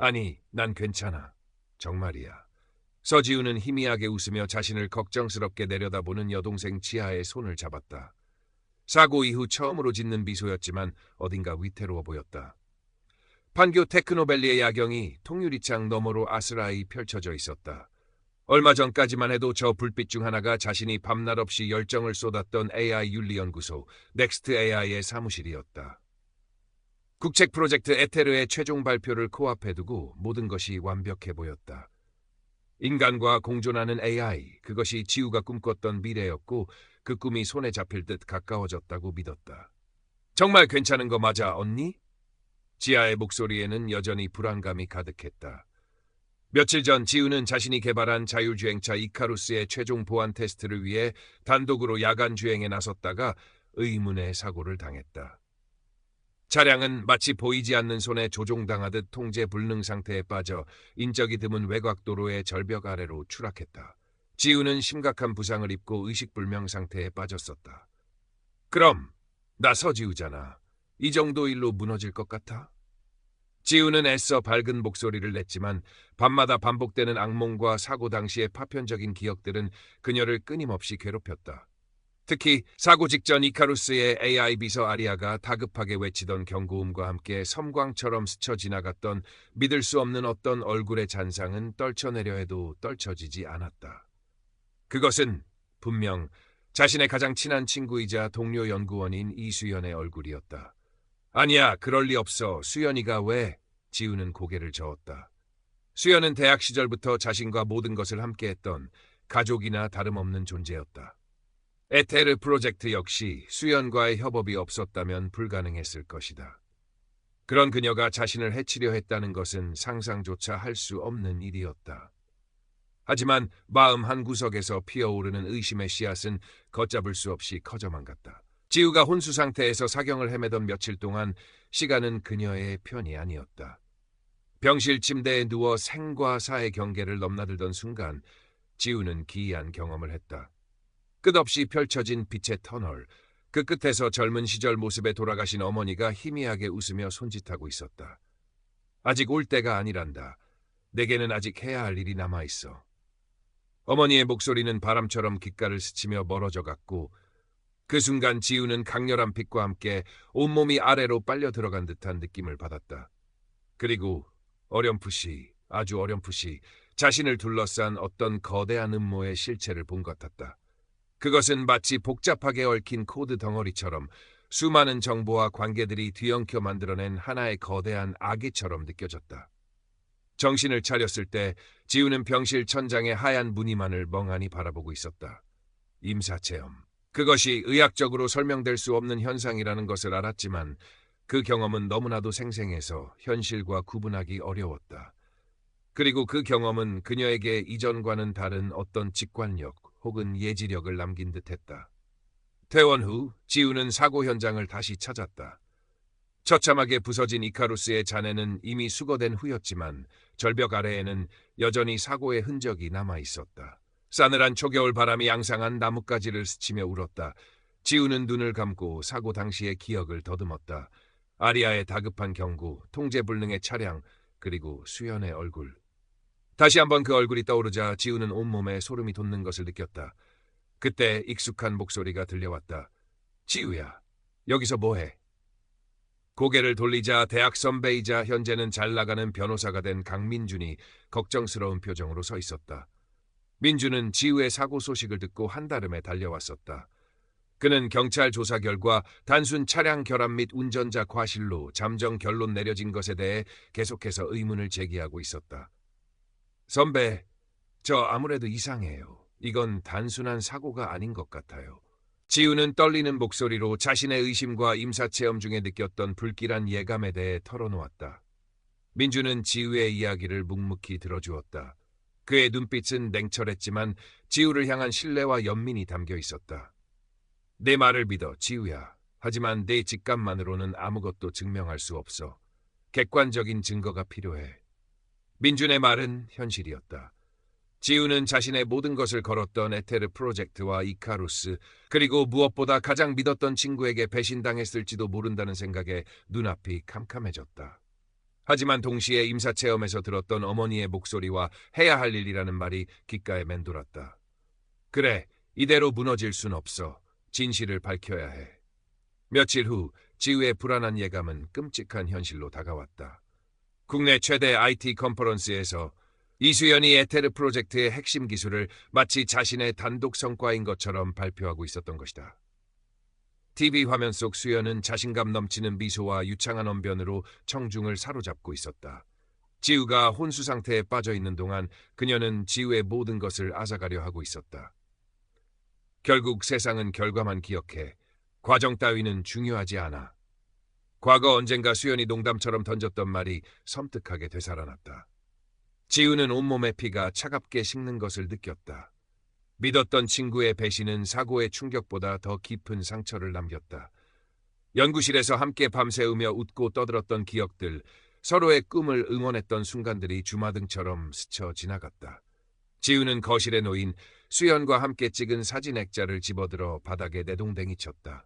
아니, 난 괜찮아. 정말이야. 서지우는 희미하게 웃으며 자신을 걱정스럽게 내려다보는 여동생 지아의 손을 잡았다. 사고 이후 처음으로 짓는 미소였지만 어딘가 위태로워 보였다. 판교 테크노밸리의 야경이 통유리창 너머로 아스라이 펼쳐져 있었다. 얼마 전까지만 해도 저 불빛 중 하나가 자신이 밤낮 없이 열정을 쏟았던 AI 윤리연구소 넥스트 AI의 사무실이었다. 국책 프로젝트 에테르의 최종 발표를 코앞에 두고 모든 것이 완벽해 보였다. 인간과 공존하는 AI, 그것이 지우가 꿈꿨던 미래였고 그 꿈이 손에 잡힐 듯 가까워졌다고 믿었다. 정말 괜찮은 거 맞아, 언니? 지아의 목소리에는 여전히 불안감이 가득했다. 며칠 전 지우는 자신이 개발한 자율주행차 이카루스의 최종 보안 테스트를 위해 단독으로 야간 주행에 나섰다가 의문의 사고를 당했다. 차량은 마치 보이지 않는 손에 조종당하듯 통제 불능 상태에 빠져 인적이 드문 외곽도로의 절벽 아래로 추락했다. 지우는 심각한 부상을 입고 의식불명 상태에 빠졌었다. 그럼 나 서지우잖아. 이 정도 일로 무너질 것 같아? 지우는 애써 밝은 목소리를 냈지만 밤마다 반복되는 악몽과 사고 당시의 파편적인 기억들은 그녀를 끊임없이 괴롭혔다. 특히 사고 직전 이카루스의 AI 비서 아리아가 다급하게 외치던 경고음과 함께 섬광처럼 스쳐 지나갔던 믿을 수 없는 어떤 얼굴의 잔상은 떨쳐내려 해도 떨쳐지지 않았다. 그것은 분명 자신의 가장 친한 친구이자 동료 연구원인 이수연의 얼굴이었다. 아니야, 그럴 리 없어. 수연이가 왜? 지우는 고개를 저었다. 수연은 대학 시절부터 자신과 모든 것을 함께했던 가족이나 다름없는 존재였다. 에테르 프로젝트 역시 수연과의 협업이 없었다면 불가능했을 것이다. 그런 그녀가 자신을 해치려 했다는 것은 상상조차 할 수 없는 일이었다. 하지만 마음 한구석에서 피어오르는 의심의 씨앗은 걷잡을 수 없이 커져만 갔다. 지우가 혼수 상태에서 사경을 헤매던 며칠 동안 시간은 그녀의 편이 아니었다. 병실 침대에 누워 생과 사의 경계를 넘나들던 순간 지우는 기이한 경험을 했다. 끝없이 펼쳐진 빛의 터널, 그 끝에서 젊은 시절 모습에 돌아가신 어머니가 희미하게 웃으며 손짓하고 있었다. 아직 올 때가 아니란다. 내게는 아직 해야 할 일이 남아있어. 어머니의 목소리는 바람처럼 귓가를 스치며 멀어져 갔고 그 순간 지우는 강렬한 빛과 함께 온몸이 아래로 빨려 들어간 듯한 느낌을 받았다. 그리고 어렴풋이, 아주 어렴풋이 자신을 둘러싼 어떤 거대한 음모의 실체를 본 것 같았다. 그것은 마치 복잡하게 얽힌 코드 덩어리처럼 수많은 정보와 관계들이 뒤엉켜 만들어낸 하나의 거대한 아기처럼 느껴졌다. 정신을 차렸을 때 지우는 병실 천장의 하얀 무늬만을 멍하니 바라보고 있었다. 임사체험. 그것이 의학적으로 설명될 수 없는 현상이라는 것을 알았지만 그 경험은 너무나도 생생해서 현실과 구분하기 어려웠다. 그리고 그 경험은 그녀에게 이전과는 다른 어떤 직관력 혹은 예지력을 남긴 듯했다. 퇴원 후 지우는 사고 현장을 다시 찾았다. 처참하게 부서진 이카루스의 잔해는 이미 수거된 후였지만 절벽 아래에는 여전히 사고의 흔적이 남아있었다. 싸늘한 초겨울 바람이 양상한 나뭇가지를 스치며 울었다. 지우는 눈을 감고 사고 당시의 기억을 더듬었다. 아리아의 다급한 경고, 통제불능의 차량, 그리고 수연의 얼굴. 다시 한번 그 얼굴이 떠오르자 지우는 온몸에 소름이 돋는 것을 느꼈다. 그때 익숙한 목소리가 들려왔다. 지우야, 여기서 뭐해? 고개를 돌리자 대학 선배이자 현재는 잘 나가는 변호사가 된 강민준이 걱정스러운 표정으로 서 있었다. 민준은 지우의 사고 소식을 듣고 한달음에 달려왔었다. 그는 경찰 조사 결과 단순 차량 결함 및 운전자 과실로 잠정 결론 내려진 것에 대해 계속해서 의문을 제기하고 있었다. 선배, 저 아무래도 이상해요. 이건 단순한 사고가 아닌 것 같아요. 지우는 떨리는 목소리로 자신의 의심과 임사체험 중에 느꼈던 불길한 예감에 대해 털어놓았다. 민주는 지우의 이야기를 묵묵히 들어주었다. 그의 눈빛은 냉철했지만 지우를 향한 신뢰와 연민이 담겨 있었다. 내 말을 믿어, 지우야. 하지만 내 직감만으로는 아무것도 증명할 수 없어. 객관적인 증거가 필요해. 민준의 말은 현실이었다. 지우는 자신의 모든 것을 걸었던 에테르 프로젝트와 이카루스, 그리고 무엇보다 가장 믿었던 친구에게 배신당했을지도 모른다는 생각에 눈앞이 캄캄해졌다. 하지만 동시에 임사체험에서 들었던 어머니의 목소리와 해야 할 일이라는 말이 귓가에 맴돌았다. 그래, 이대로 무너질 순 없어. 진실을 밝혀야 해. 며칠 후 지우의 불안한 예감은 끔찍한 현실로 다가왔다. 국내 최대 IT 컨퍼런스에서 이수연이 에테르 프로젝트의 핵심 기술을 마치 자신의 단독 성과인 것처럼 발표하고 있었던 것이다. TV 화면 속 수연은 자신감 넘치는 미소와 유창한 언변으로 청중을 사로잡고 있었다. 지우가 혼수 상태에 빠져 있는 동안 그녀는 지우의 모든 것을 앗아가려 하고 있었다. 결국 세상은 결과만 기억해. 과정 따위는 중요하지 않아. 과거 언젠가 수연이 농담처럼 던졌던 말이 섬뜩하게 되살아났다. 지우는 온몸의 피가 차갑게 식는 것을 느꼈다. 믿었던 친구의 배신은 사고의 충격보다 더 깊은 상처를 남겼다. 연구실에서 함께 밤새우며 웃고 떠들었던 기억들, 서로의 꿈을 응원했던 순간들이 주마등처럼 스쳐 지나갔다. 지우는 거실에 놓인 수연과 함께 찍은 사진 액자를 집어들어 바닥에 내동댕이 쳤다.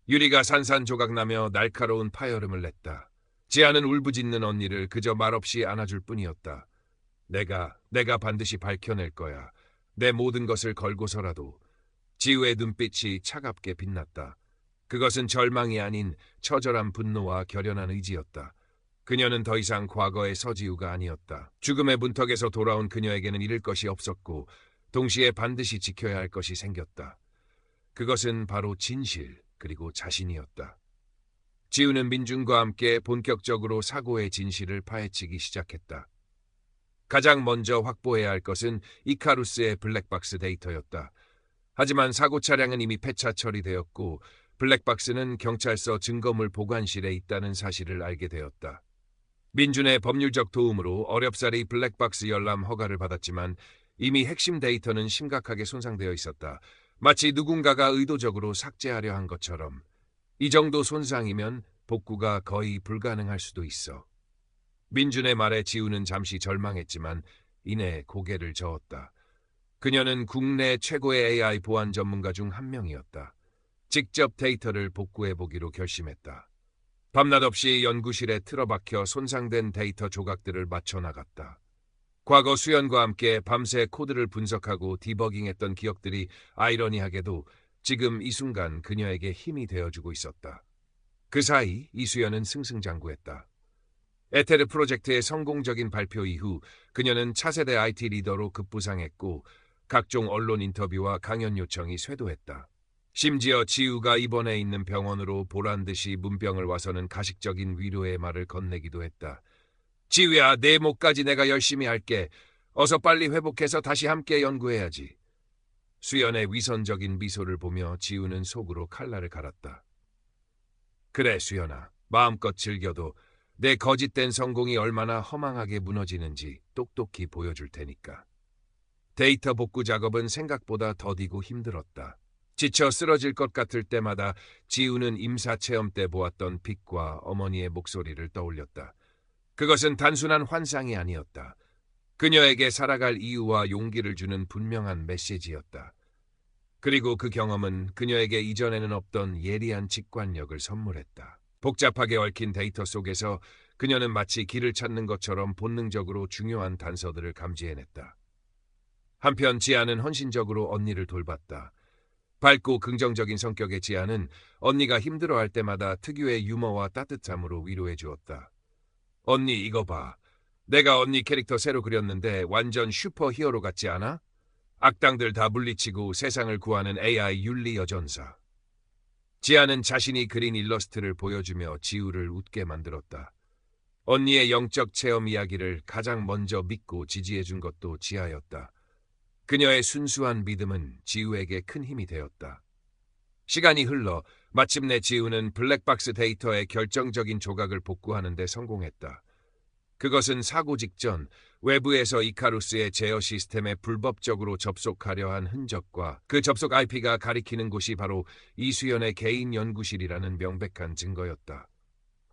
유리가 산산조각나며 날카로운 파열음을 냈다. 지아는 울부짖는 언니를 그저 말없이 안아줄 뿐이었다. 내가 반드시 밝혀낼 거야. 내 모든 것을 걸고서라도. 지우의 눈빛이 차갑게 빛났다. 그것은 절망이 아닌 처절한 분노와 결연한 의지였다. 그녀는 더 이상 과거의 서지우가 아니었다. 죽음의 문턱에서 돌아온 그녀에게는 잃을 것이 없었고 동시에 반드시 지켜야 할 것이 생겼다. 그것은 바로 진실 그리고 자신이었다. 지우는 민준과 함께 본격적으로 사고의 진실을 파헤치기 시작했다. 가장 먼저 확보해야 할 것은 이카루스의 블랙박스 데이터였다. 하지만 사고 차량은 이미 폐차 처리되었고 블랙박스는 경찰서 증거물 보관실에 있다는 사실을 알게 되었다. 민준의 법률적 도움으로 어렵사리 블랙박스 열람 허가를 받았지만 이미 핵심 데이터는 심각하게 손상되어 있었다. 마치 누군가가 의도적으로 삭제하려 한 것처럼. 이 정도 손상이면 복구가 거의 불가능할 수도 있어. 민준의 말에 지우는 잠시 절망했지만 이내 고개를 저었다. 그녀는 국내 최고의 AI 보안 전문가 중 한 명이었다. 직접 데이터를 복구해보기로 결심했다. 밤낮 없이 연구실에 틀어박혀 손상된 데이터 조각들을 맞춰나갔다. 과거 수연과 함께 밤새 코드를 분석하고 디버깅했던 기억들이 아이러니하게도 지금 이 순간 그녀에게 힘이 되어주고 있었다. 그 사이 이수연은 승승장구했다. 에테르 프로젝트의 성공적인 발표 이후 그녀는 차세대 IT 리더로 급부상했고 각종 언론 인터뷰와 강연 요청이 쇄도했다. 심지어 지우가 입원해 있는 병원으로 보란듯이 문병을 와서는 가식적인 위로의 말을 건네기도 했다. 지우야, 내 목까지 내가 열심히 할게. 어서 빨리 회복해서 다시 함께 연구해야지. 수연의 위선적인 미소를 보며 지우는 속으로 칼날을 갈았다. 그래, 수연아. 마음껏 즐겨도 내 거짓된 성공이 얼마나 허망하게 무너지는지 똑똑히 보여줄 테니까. 데이터 복구 작업은 생각보다 더디고 힘들었다. 지쳐 쓰러질 것 같을 때마다 지우는 임사체험 때 보았던 빛과 어머니의 목소리를 떠올렸다. 그것은 단순한 환상이 아니었다. 그녀에게 살아갈 이유와 용기를 주는 분명한 메시지였다. 그리고 그 경험은 그녀에게 이전에는 없던 예리한 직관력을 선물했다. 복잡하게 얽힌 데이터 속에서 그녀는 마치 길을 찾는 것처럼 본능적으로 중요한 단서들을 감지해냈다. 한편 지아는 헌신적으로 언니를 돌봤다. 밝고 긍정적인 성격의 지아는 언니가 힘들어할 때마다 특유의 유머와 따뜻함으로 위로해 주었다. 언니 이거 봐. 내가 언니 캐릭터 새로 그렸는데 완전 슈퍼 히어로 같지 않아? 악당들 다 물리치고 세상을 구하는 AI 윤리 여전사. 지아는 자신이 그린 일러스트를 보여주며 지우를 웃게 만들었다. 언니의 영적 체험 이야기를 가장 먼저 믿고 지지해준 것도 지아였다. 그녀의 순수한 믿음은 지우에게 큰 힘이 되었다. 시간이 흘러 마침내 지우는 블랙박스 데이터의 결정적인 조각을 복구하는 데 성공했다. 그것은 사고 직전 외부에서 이카루스의 제어 시스템에 불법적으로 접속하려 한 흔적과 그 접속 IP가 가리키는 곳이 바로 이수연의 개인 연구실이라는 명백한 증거였다.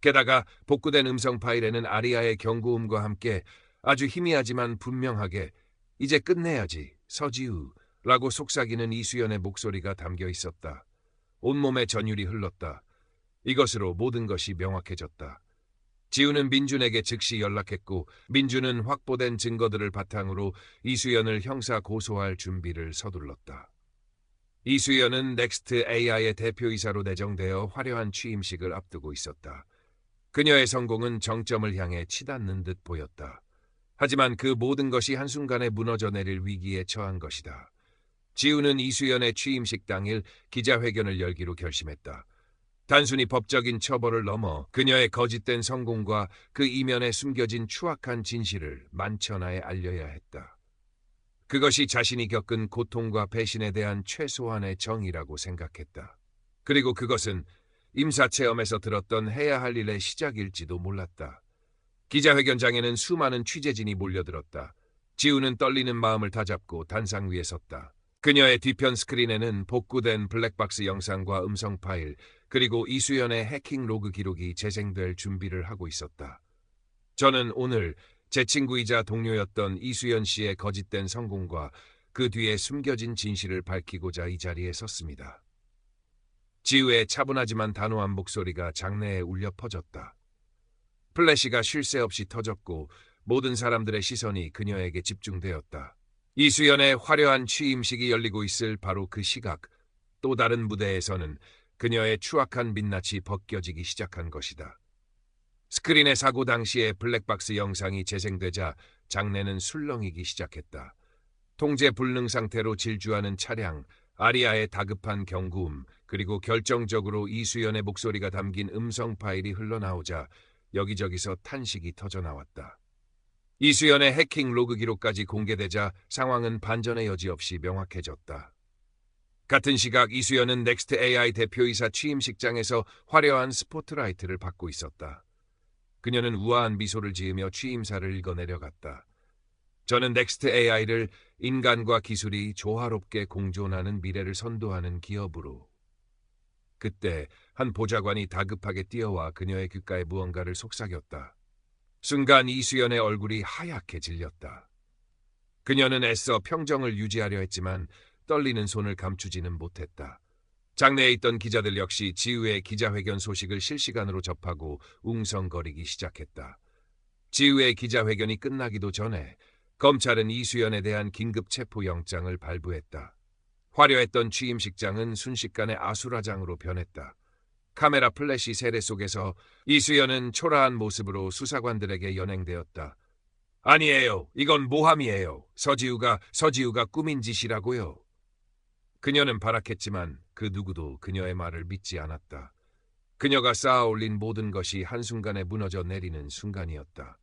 게다가 복구된 음성 파일에는 아리아의 경고음과 함께 아주 희미하지만 분명하게 이제 끝내야지, 서지우 라고 속삭이는 이수연의 목소리가 담겨 있었다. 온몸에 전율이 흘렀다. 이것으로 모든 것이 명확해졌다. 지우는 민준에게 즉시 연락했고 민준은 확보된 증거들을 바탕으로 이수연을 형사 고소할 준비를 서둘렀다. 이수연은 넥스트 AI의 대표이사로 내정되어 화려한 취임식을 앞두고 있었다. 그녀의 성공은 정점을 향해 치닫는 듯 보였다. 하지만 그 모든 것이 한순간에 무너져 내릴 위기에 처한 것이다. 지우는 이수연의 취임식 당일 기자회견을 열기로 결심했다. 단순히 법적인 처벌을 넘어 그녀의 거짓된 성공과 그 이면에 숨겨진 추악한 진실을 만천하에 알려야 했다. 그것이 자신이 겪은 고통과 배신에 대한 최소한의 정의라고 생각했다. 그리고 그것은 임사체험에서 들었던 해야 할 일의 시작일지도 몰랐다. 기자회견장에는 수많은 취재진이 몰려들었다. 지우는 떨리는 마음을 다잡고 단상 위에 섰다. 그녀의 뒤편 스크린에는 복구된 블랙박스 영상과 음성 파일, 그리고 이수연의 해킹 로그 기록이 재생될 준비를 하고 있었다. 저는 오늘 제 친구이자 동료였던 이수연 씨의 거짓된 성공과 그 뒤에 숨겨진 진실을 밝히고자 이 자리에 섰습니다. 지우의 차분하지만 단호한 목소리가 장내에 울려 퍼졌다. 플래시가 쉴 새 없이 터졌고 모든 사람들의 시선이 그녀에게 집중되었다. 이수연의 화려한 취임식이 열리고 있을 바로 그 시각, 또 다른 무대에서는 그녀의 추악한 민낯이 벗겨지기 시작한 것이다. 스크린의 사고 당시의 블랙박스 영상이 재생되자 장내는 술렁이기 시작했다. 통제 불능 상태로 질주하는 차량, 아리아의 다급한 경고음, 그리고 결정적으로 이수연의 목소리가 담긴 음성 파일이 흘러나오자 여기저기서 탄식이 터져나왔다. 이수연의 해킹 로그 기록까지 공개되자 상황은 반전의 여지 없이 명확해졌다. 같은 시각 이수연은 넥스트 AI 대표이사 취임식장에서 화려한 스포트라이트를 받고 있었다. 그녀는 우아한 미소를 지으며 취임사를 읽어내려갔다. 저는 넥스트 AI를 인간과 기술이 조화롭게 공존하는 미래를 선도하는 기업으로. 그때 한 보좌관이 다급하게 뛰어와 그녀의 귓가에 무언가를 속삭였다. 순간 이수연의 얼굴이 하얗게 질렸다. 그녀는 애써 평정을 유지하려 했지만 떨리는 손을 감추지는 못했다. 장내에 있던 기자들 역시 지우의 기자회견 소식을 실시간으로 접하고 웅성거리기 시작했다. 지우의 기자회견이 끝나기도 전에 검찰은 이수연에 대한 긴급 체포영장을 발부했다. 화려했던 취임식장은 순식간에 아수라장으로 변했다. 카메라 플래시 세례 속에서 이수연은 초라한 모습으로 수사관들에게 연행되었다. 아니에요. 이건 모함이에요. 서지우가 꾸민 짓이라고요. 그녀는 발악했지만 그 누구도 그녀의 말을 믿지 않았다. 그녀가 쌓아올린 모든 것이 한순간에 무너져 내리는 순간이었다.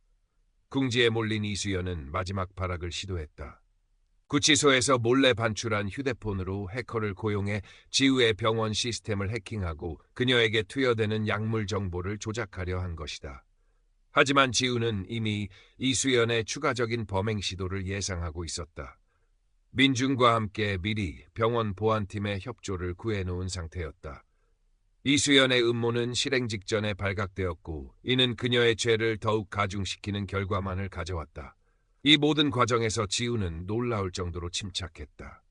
궁지에 몰린 이수연은 마지막 발악을 시도했다. 구치소에서 몰래 반출한 휴대폰으로 해커를 고용해 지우의 병원 시스템을 해킹하고 그녀에게 투여되는 약물 정보를 조작하려 한 것이다. 하지만 지우는 이미 이수연의 추가적인 범행 시도를 예상하고 있었다. 민준과 함께 미리 병원 보안팀의 협조를 구해놓은 상태였다. 이수연의 음모는 실행 직전에 발각되었고 이는 그녀의 죄를 더욱 가중시키는 결과만을 가져왔다. 이 모든 과정에서 지우는 놀라울 정도로 침착했다.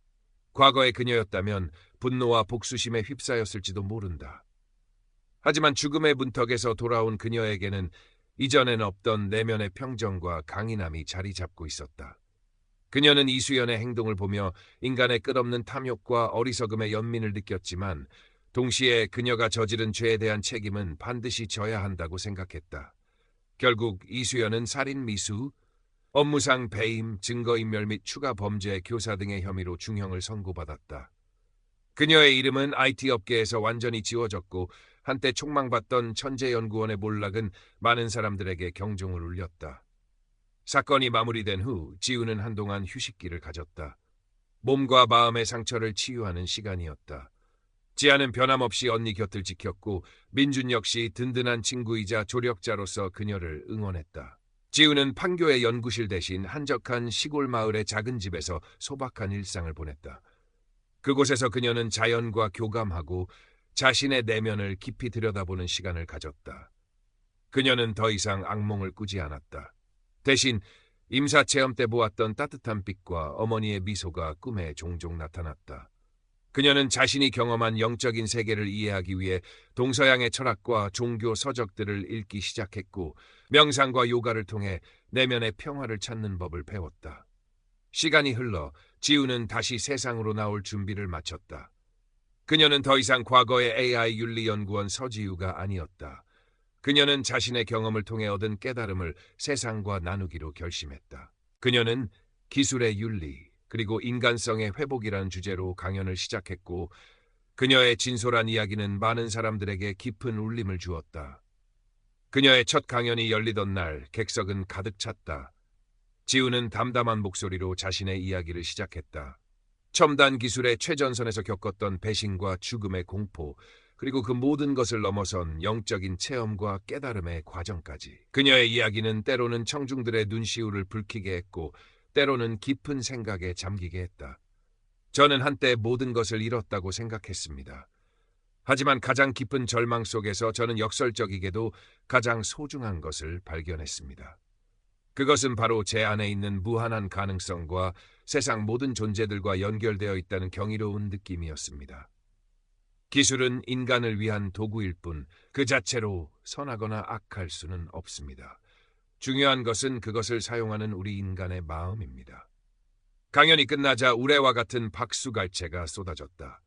과거의 그녀였다면 분노와 복수심에 휩싸였을지도 모른다. 하지만 죽음의 문턱에서 돌아온 그녀에게는 이전엔 없던 내면의 평정과 강인함이 자리 잡고 있었다. 그녀는 이수연의 행동을 보며 인간의 끝없는 탐욕과 어리석음의 연민을 느꼈지만 동시에 그녀가 저지른 죄에 대한 책임은 반드시 져야 한다고 생각했다. 결국 이수연은 살인 미수, 업무상 배임, 증거인멸 및 추가 범죄, 교사 등의 혐의로 중형을 선고받았다. 그녀의 이름은 IT 업계에서 완전히 지워졌고 한때 촉망받던 천재연구원의 몰락은 많은 사람들에게 경종을 울렸다. 사건이 마무리된 후 지우는 한동안 휴식기를 가졌다. 몸과 마음의 상처를 치유하는 시간이었다. 지아는 변함없이 언니 곁을 지켰고 민준 역시 든든한 친구이자 조력자로서 그녀를 응원했다. 지우는 판교의 연구실 대신 한적한 시골 마을의 작은 집에서 소박한 일상을 보냈다. 그곳에서 그녀는 자연과 교감하고 자신의 내면을 깊이 들여다보는 시간을 가졌다. 그녀는 더 이상 악몽을 꾸지 않았다. 대신 임사체험 때 보았던 따뜻한 빛과 어머니의 미소가 꿈에 종종 나타났다. 그녀는 자신이 경험한 영적인 세계를 이해하기 위해 동서양의 철학과 종교 서적들을 읽기 시작했고 명상과 요가를 통해 내면의 평화를 찾는 법을 배웠다. 시간이 흘러 지우는 다시 세상으로 나올 준비를 마쳤다. 그녀는 더 이상 과거의 AI 윤리연구원 서지우가 아니었다. 그녀는 자신의 경험을 통해 얻은 깨달음을 세상과 나누기로 결심했다. 그녀는 기술의 윤리, 그리고 인간성의 회복이라는 주제로 강연을 시작했고 그녀의 진솔한 이야기는 많은 사람들에게 깊은 울림을 주었다. 그녀의 첫 강연이 열리던 날 객석은 가득 찼다. 지우는 담담한 목소리로 자신의 이야기를 시작했다. 첨단 기술의 최전선에서 겪었던 배신과 죽음의 공포, 그리고 그 모든 것을 넘어선 영적인 체험과 깨달음의 과정까지. 그녀의 이야기는 때로는 청중들의 눈시울을 붉히게 했고 때로는 깊은 생각에 잠기게 했다. 저는 한때 모든 것을 잃었다고 생각했습니다. 하지만 가장 깊은 절망 속에서 저는 역설적이게도 가장 소중한 것을 발견했습니다. 그것은 바로 제 안에 있는 무한한 가능성과 세상 모든 존재들과 연결되어 있다는 경이로운 느낌이었습니다. 기술은 인간을 위한 도구일 뿐 그 자체로 선하거나 악할 수는 없습니다. 중요한 것은 그것을 사용하는 우리 인간의 마음입니다. 강연이 끝나자 우레와 같은 박수갈채가 쏟아졌다.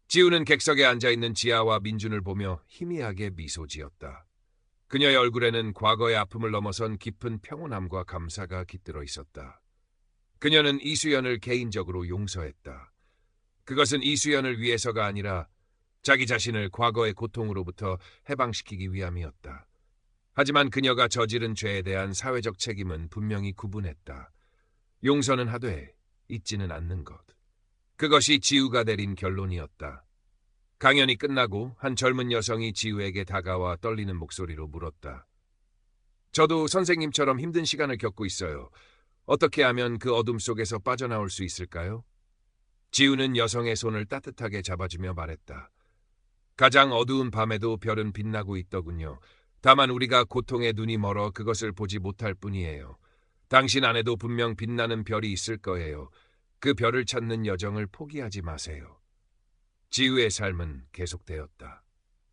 지우는 객석에 앉아있는 지아와 민준을 보며 희미하게 미소 지었다. 그녀의 얼굴에는 과거의 아픔을 넘어선 깊은 평온함과 감사가 깃들어 있었다. 그녀는 이수연을 개인적으로 용서했다. 그것은 이수연을 위해서가 아니라 자기 자신을 과거의 고통으로부터 해방시키기 위함이었다. 하지만 그녀가 저지른 죄에 대한 사회적 책임은 분명히 구분했다. 용서는 하되 잊지는 않는 것. 그것이 지우가 내린 결론이었다. 강연이 끝나고 한 젊은 여성이 지우에게 다가와 떨리는 목소리로 물었다. 저도 선생님처럼 힘든 시간을 겪고 있어요. 어떻게 하면 그 어둠 속에서 빠져나올 수 있을까요? 지우는 여성의 손을 따뜻하게 잡아주며 말했다. 가장 어두운 밤에도 별은 빛나고 있더군요. 다만 우리가 고통에 눈이 멀어 그것을 보지 못할 뿐이에요. 당신 안에도 분명 빛나는 별이 있을 거예요. 그 별을 찾는 여정을 포기하지 마세요. 지우의 삶은 계속되었다.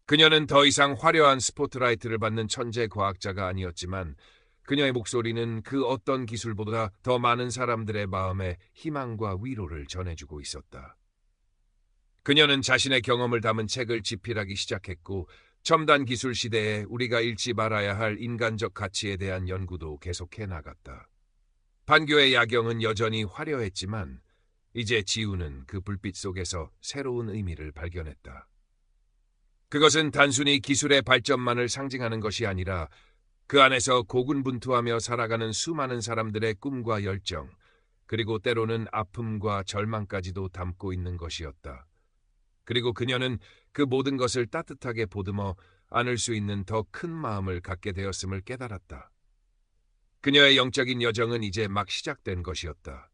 그녀는 더 이상 화려한 스포트라이트를 받는 천재 과학자가 아니었지만 그녀의 목소리는 그 어떤 기술보다 더 많은 사람들의 마음에 희망과 위로를 전해주고 있었다. 그녀는 자신의 경험을 담은 책을 집필하기 시작했고 첨단 기술 시대에 우리가 잃지 말아야 할 인간적 가치에 대한 연구도 계속해 나갔다. 판교의 야경은 여전히 화려했지만 이제 지우는 그 불빛 속에서 새로운 의미를 발견했다. 그것은 단순히 기술의 발전만을 상징하는 것이 아니라 그 안에서 고군분투하며 살아가는 수많은 사람들의 꿈과 열정, 그리고 때로는 아픔과 절망까지도 담고 있는 것이었다. 그리고 그녀는 그 모든 것을 따뜻하게 보듬어 안을 수 있는 더 큰 마음을 갖게 되었음을 깨달았다. 그녀의 영적인 여정은 이제 막 시작된 것이었다.